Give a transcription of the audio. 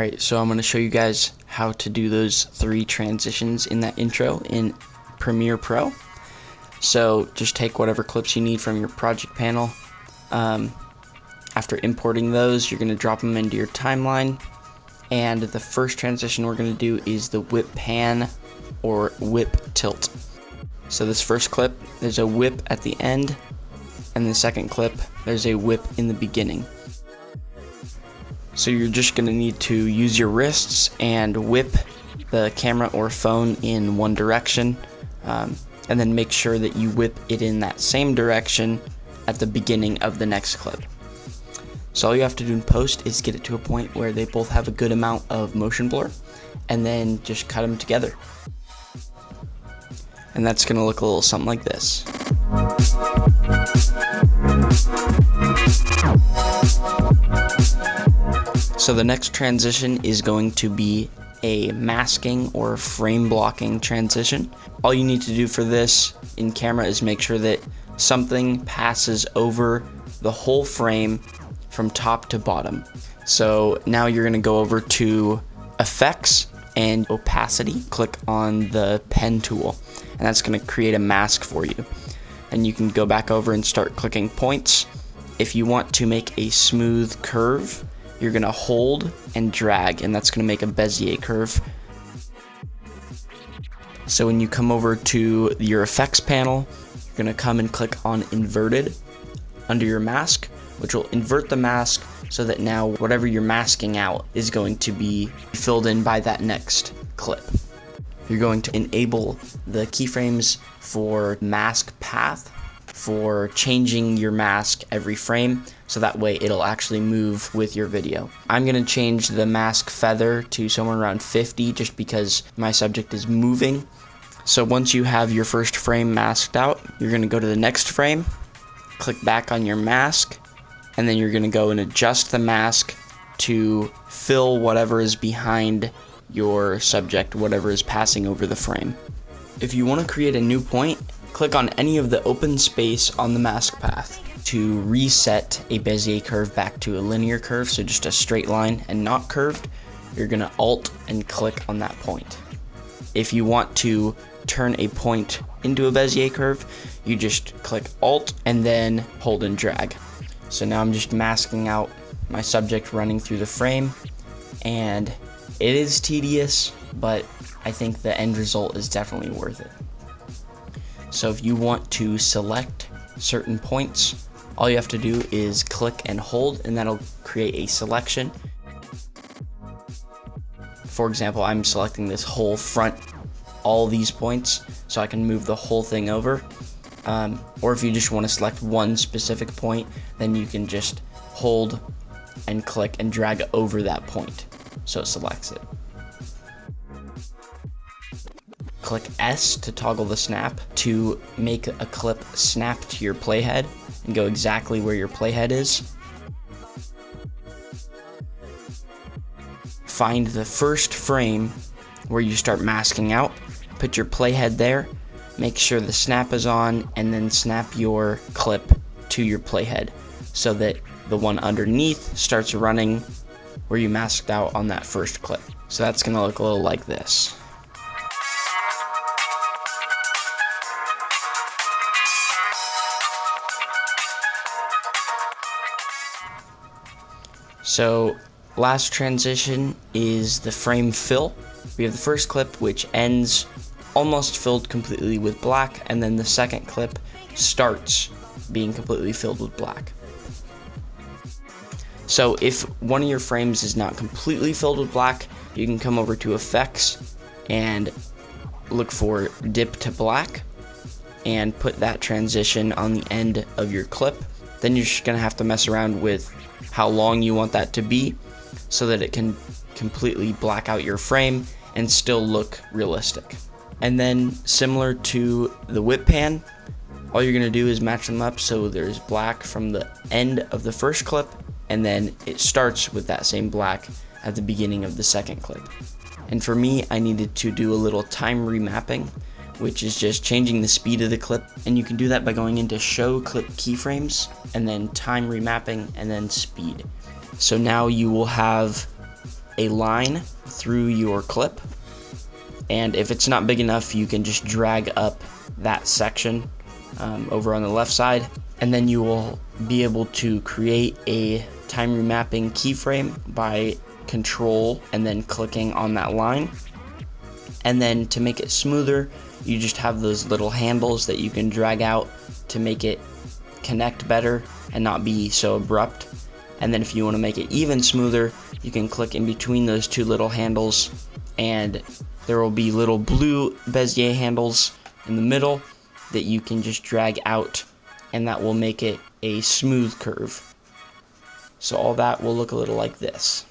Alright, so I'm going to show you guys how to do those 3 transitions in that intro in Premiere Pro. So just take whatever clips you need from your project panel. After importing those, you're going to drop them into your timeline. And the first transition we're going to do is the whip pan or whip tilt. So this first clip, there's a whip at the end, and the second clip, there's a whip in the beginning. So you're just going to need to use your wrists and whip the camera or phone in one direction, and then make sure that you whip it in that same direction at the beginning of the next clip. So all you have to do in post is get it to a point where they both have a good amount of motion blur, and then just cut them together. And that's going to look a little something like this. So the next transition is going to be a masking or frame blocking transition. All you need to do for this in camera is make sure that something passes over the whole frame from top to bottom. So now you're going to go over to Effects and Opacity. Click on the pen tool, and that's going to create a mask for you. And you can go back over and start clicking points. If you want to make a smooth curve, you're going to hold and drag, and that's going to make a Bezier curve. So when you come over to your effects panel, you're going to come and click on inverted under your mask, which will invert the mask so that now whatever you're masking out is going to be filled in by that next clip. You're going to enable the keyframes for mask path for changing your mask every frame, so that way it'll actually move with your video. I'm going to change the mask feather to somewhere around 50 just because my subject is moving. So once you have your first frame masked out, you're going to go to the next frame, click back on your mask, and then you're going to go and adjust the mask to fill whatever is behind your subject, whatever is passing over the frame. If you want to create a new point, click on any of the open space on the mask path to reset a Bezier curve back to a linear curve, so just a straight line and not curved. You're going to Alt and click on that point. If you want to turn a point into a Bezier curve, you just click Alt and then hold and drag. So now I'm just masking out my subject running through the frame, and it is tedious, but I think the end result is definitely worth it. So if you want to select certain points, all you have to do is click and hold, and that'll create a selection. For example, I'm selecting this whole front, all these points, so I can move the whole thing over. Or if you just want to select one specific point, then you can just hold and click and drag over that point, so it selects it. Click S to toggle the snap to make a clip snap to your playhead and go exactly where your playhead is. Find the first frame where you start masking out, put your playhead there, make sure the snap is on, and then snap your clip to your playhead so that the one underneath starts running where you masked out on that first clip. So that's going to look a little like this. So last transition is the frame fill. We have the first clip which ends almost filled completely with black, and then the second clip starts being completely filled with black. So if one of your frames is not completely filled with black, you can come over to Effects and look for Dip to Black and put that transition on the end of your clip. Then you're just going to have to mess around with how long you want that to be so that it can completely black out your frame and still look realistic. And then similar to the whip pan, all you're going to do is match them up so there's black from the end of the first clip, and then it starts with that same black at the beginning of the second clip. And for me, I needed to do a little time remapping, which is just changing the speed of the clip, and you can do that by going into Show Clip Keyframes, and then Time Remapping, and then Speed. So now you will have a line through your clip, and if it's not big enough, you can just drag up that section over on the left side, and then you will be able to create a time remapping keyframe by Control and then clicking on that line. And then to make it smoother, you just have those little handles that you can drag out to make it connect better and not be so abrupt. And then if you want to make it even smoother, you can click in between those two little handles, and there will be little blue Bezier handles in the middle that you can just drag out, and that will make it a smooth curve. So all that will look a little like this.